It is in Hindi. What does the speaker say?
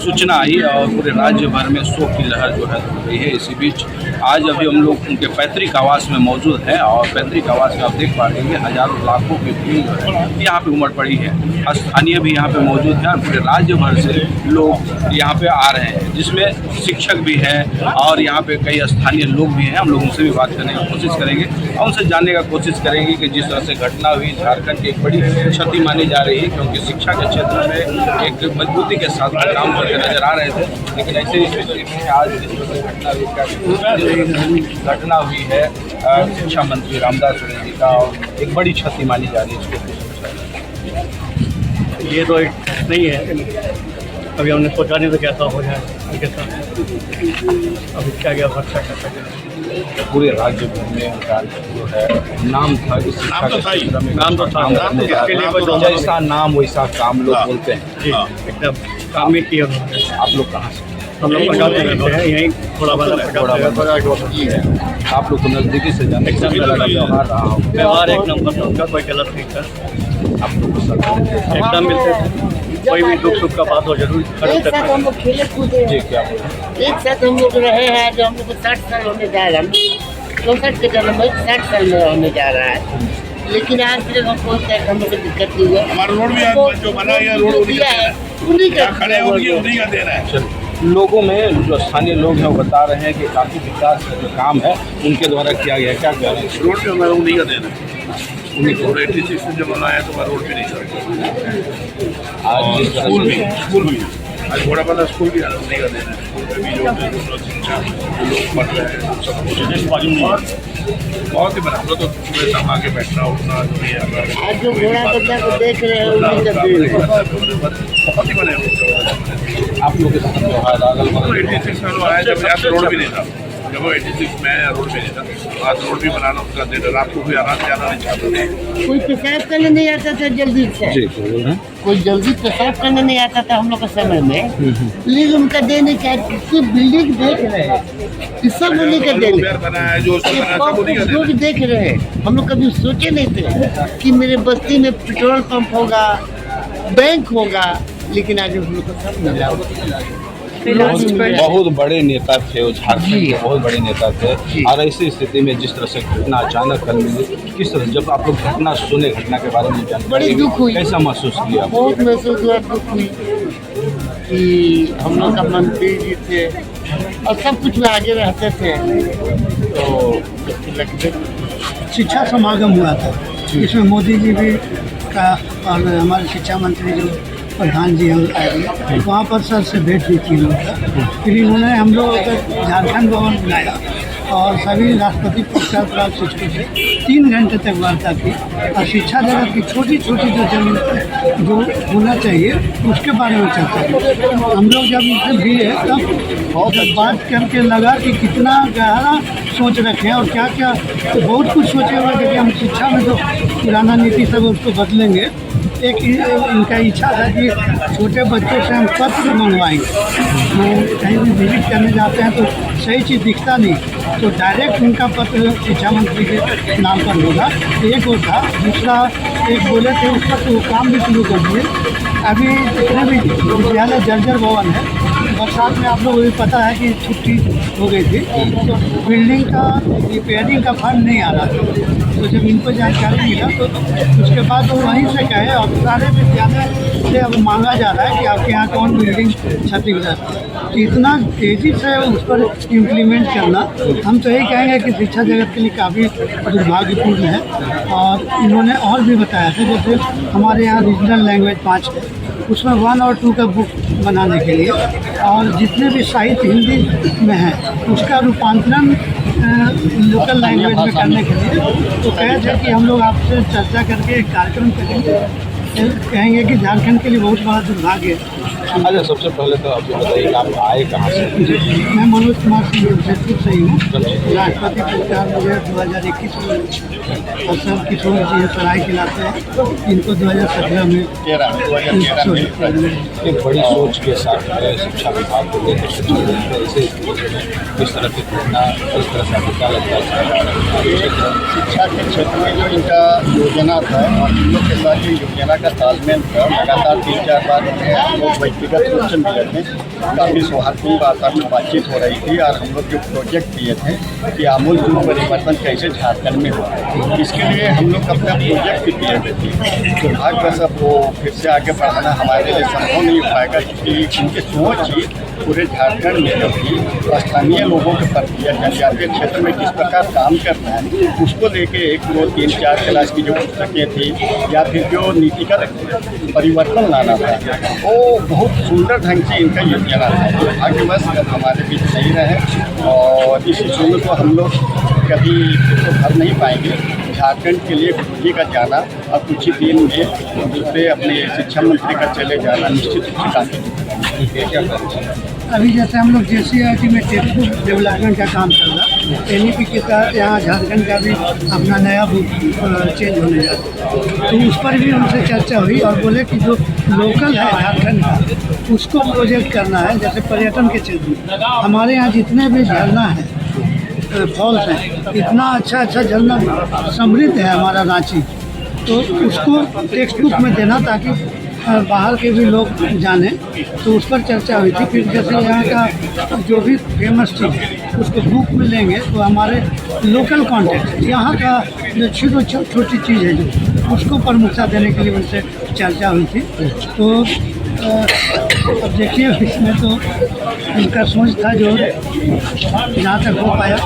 सूचना आई और पूरे राज्य भर में शोक की लहर जो है दौड़ रही है। इसी बीच आज अभी हम लोग उनके पैतृक आवास में मौजूद हैं और पैतृक आवास में आप देख पा रहे हैं हजारों लाखों की भीड़ जो है यहाँ पे उमड़ पड़ी है। स्थानीय भी यहाँ पे मौजूद हैं और पूरे राज्य भर से लोग यहाँ पे आ रहे हैं, जिसमें शिक्षक भी हैं और यहाँ पे कई स्थानीय लोग भी हैं। हम लोग उनसे भी बात करने की कोशिश करेंगे और उनसे जानने का कोशिश करेंगे कि जिस तरह से घटना हुई झारखंड की एक बड़ी क्षति मानी जा रही है, क्योंकि शिक्षा के क्षेत्र में एक मजबूती के साथ काम करके नजर आ रहे थे। लेकिन ऐसे स्थिति में आज घटना हुई है शिक्षा मंत्री रामदास अठावले जी का और एक बड़ी क्षति मानी जा रही है। ये तो नहीं है, अभी हमने सोचा नहीं था कैसा हो जाए, अभी क्या क्या भरोसा कर सकते। पूरे राज्य भर में उनका जो है नाम था, शिक्षा के क्षेत्र में नाम तो था, जैसा नाम वैसा काम लोग बोलते हैं। जी एकदम काम ही किया। आप लोग कहाँ से? हम लोग प्रकाश रहते हैं यहीं थोड़ा आप लोग को नज़दीकी से जानते हैं व्यवहार रहा हो, व्यवहार एक नंबर था उनका, कोई गलत नहीं था। आप लोग को सब एकदम मिलते थे, कोई भी दुख सुख का बात हो जरूर एक साथ हम लोग खेले कूदे, जी क्या बोले? एक साथ हम लोग रहे हैं। जो हम लोग को 60 साल होने जा रहा है, 64 के जन्म में 60 साल में होने जा रहा है। लेकिन आज भी हम कोई तरह हम लोग को दिक्कत नहीं है। हमारा रोड भी जो बना है रोड दिया है, उन्हीं का खड़े होंगे उन्हीं का देना है। लोगों में जो स्थानीय लोग हैं वो बता रहे हैं कि काफ़ी विकास का जो काम है उनके द्वारा किया गया है। क्या कह रहे हैं? रोड भी हमारा उन्हीं का देना है। उन्हीं को 86 में जब बनाया तो हमारा रोड भी नहीं था। आज जिस तरह से स्कूल भी आज बड़ा बड़ा स्कूल भी उन्हीं का देना है। स्कूल में भी जो शिक्षा लोग पढ़ रहे हैं सब कुछ बहुत ही बना। तो सुबह शाम आके बैठना उठना जो भी है, आज जो घोड़ा बच्चा को देख रहे हैं उन्हीं का देन है। बहुत ही बने। आप लोग के साथ व्यवहार अगल बगल 86 में आया जब यहाँ पे रोड भी नहीं था, जब वो 86 में आया रोड भी नहीं था। आज रोड भी बनाना उसका देना, रात को भी आराम से आना नहीं चाहते थे। कोई पेशाब करने नहीं आता था जल्दी से, जी क्या बोल रहे हैं? कोई जल्दी पेशाब करने नहीं आता था हम लोग के समय में। लेकिन उनका देने क्या बिल्डिंग देख रहे हैं, इस सब उन्हीं का देने बना है जो सब बना सब उन्हीं का जो भी देख रहे हैं। हम लोग कभी सोचे नहीं थे कि मेरे बस्ती में पेट्रोल पंप होगा, बैंक होगा, लेकिन आज हम लोग को सब मिला। बहुत बड़े नेता थे वो, झारखंड के बहुत बड़े नेता थे। और ऐसी स्थिति में जिस तरह से घटना अचानक कल मिली, किस तरह जब आप लोग घटना सुने, घटना के बारे में जानकारी, बड़ी दुख हुई। कैसा महसूस किया? बहुत महसूस हुआ, दुख हुई कि हम लोग का मंत्री जी थे और सब कुछ में आगे रहते थे। तो शिक्षा समागम हुआ था, इसमें मोदी जी भी का और हमारे शिक्षा मंत्री जो प्रधान जी हम आए, वहाँ पर सर से भेंट हुई थी लोगों का। फिर इन्होंने हम लोग झारखंड भवन बुलाया और सभी राष्ट्रपति पुरस्कार प्राप्त शिक्षकों से 3 घंटे तक वार्ता की और शिक्षा जगत की छोटी छोटी जो होना चाहिए उसके बारे में चर्चा की। हम लोग जब इनसे मिले तब बात करके लगा कि कितना गहरा सोच रखे हैं और क्या क्या, तो बहुत कुछ सोचे हुए थे कि हम शिक्षा में जो पुराना नीति सब उसको बदलेंगे। एक इनका इच्छा था कि छोटे बच्चों से हम पत्र मंगवाएंगे, तो कहीं भी विजिट करने जाते हैं तो सही चीज़ दिखता नहीं, तो डायरेक्ट उनका पत्र शिक्षा मंत्री के नाम पर होगा। एक वो था, दूसरा एक बोले थे उस पर तो काम भी शुरू कर दिए। अभी जितने भी विद्यालय जर्जर भवन है, बरसात में आप लोगों को भी पता है कि छुट्टी हो गई थी, तो बिल्डिंग का रिपेयरिंग का फंड नहीं आ रहा था। तो जब इनको जानकारी मिला तो उसके बाद वो वहीं से कहे और सारे विद्यालय से अब मांगा जा रहा है कि आपके यहाँ कौन बिल्डिंग क्षतिग्रस्त है, तो इतना तेज़ी से उस पर इम्प्लीमेंट करना, हम तो यही कहेंगे कि शिक्षा जगत के लिए काफ़ी दुर्भाग्यपूर्ण है। और इन्होंने और भी बताया था, जैसे हमारे यहाँ रीजनल लैंग्वेज 5 है, उसमें 1 और 2 का बुक बनाने के लिए और जितने भी साहित्य हिंदी में है उसका रूपांतरण लोकल लैंग्वेज में करने के लिए, तो कहे थे कि हम लोग आपसे चर्चा करके एक कार्यक्रम करेंगे। कहेंगे कि झारखंड के लिए बहुत बड़ा दुर्भाग्य है। अच्छा, सबसे पहले तो आप बताइए कि आप आए कहाँ से? मैं मनोज कुमार सिंह जमशेदपुर से ही हूँ। राष्ट्रपति पुरस्कार मुझे 2021 में और सर किशोर जी सराय खिलाते हैं, इनको 2017 में एक बड़ी सोच के साथ शिक्षा विभाग को लेकर इस तरह की घटना, इस तरह से आपको क्या लगता है? शिक्षा के क्षेत्र में जो इनका योजना था और इन लोग के साथ जो योजना का तालमेल था, लगातार 3-4 बार उन्हें लोग व्यक्तिगत रूप से मिले थे। काफ़ी सौहार्दपूर्ण वातावरण में बातचीत हो रही थी और हम लोग जो प्रोजेक्ट दिए थे कि आमूलचूल परिवर्तन कैसे झारखंड में हो, इसके लिए हम लोग अपना प्रोजेक्ट दिए हुए थे। दुर्भाग्यवश अब वो फिर से आगे बढ़ाना हमारे लिए संभव नहीं हो पाएगा, क्योंकि उनकी सोच ही पूरे झारखंड में जो भी स्थानीय लोगों के प्रति या जनजातीय क्षेत्र में किस प्रकार काम करना है उसको लेके 1, 2, 3, 4 क्लास की जो पुस्तकें थी या फिर जो नीतिगत परिवर्तन लाना था वो बहुत सुंदर ढंग से इनका योजना था। दुर्भाग्यवश हमारे बीच नहीं रहे और इस इशू में तो हम लोग कभी तो भर नहीं पाएंगे। झारखंड के लिए गुरु जी का जाना और कुछ ही दिन में दूसरे अपने शिक्षा मंत्री का चले जाना निश्चित अभी जैसे हम लोग JCIT में टेक्स्ट डेवलपमेंट का काम चल रहा है, NEP के तहत यहाँ झारखंड का भी अपना नया बुक चेंज होने जा रहा है, तो उस पर भी उनसे चर्चा हुई और बोले कि जो लोकल है झारखंड का उसको प्रोजेक्ट करना है। जैसे पर्यटन के क्षेत्र में हमारे यहाँ जितने भी झरना है, फॉल्स हैं, इतना अच्छा झरना समृद्ध है हमारा रांची, तो उसको टेक्स्ट बुक में देना ताकि बाहर के भी लोग जाने, तो उस पर चर्चा हुई थी। फिर जैसे यहाँ का जो भी फेमस चीज़ है उसको बुक में लेंगे तो हमारे लोकल कॉन्टेक्ट यहाँ का जो छोटी चीज़ है जो उसको प्रमुखता देने के लिए उनसे चर्चा हुई थी। तो अब देखिए इसमें तो उनका सोच था जो जहाँ तक हो पाया।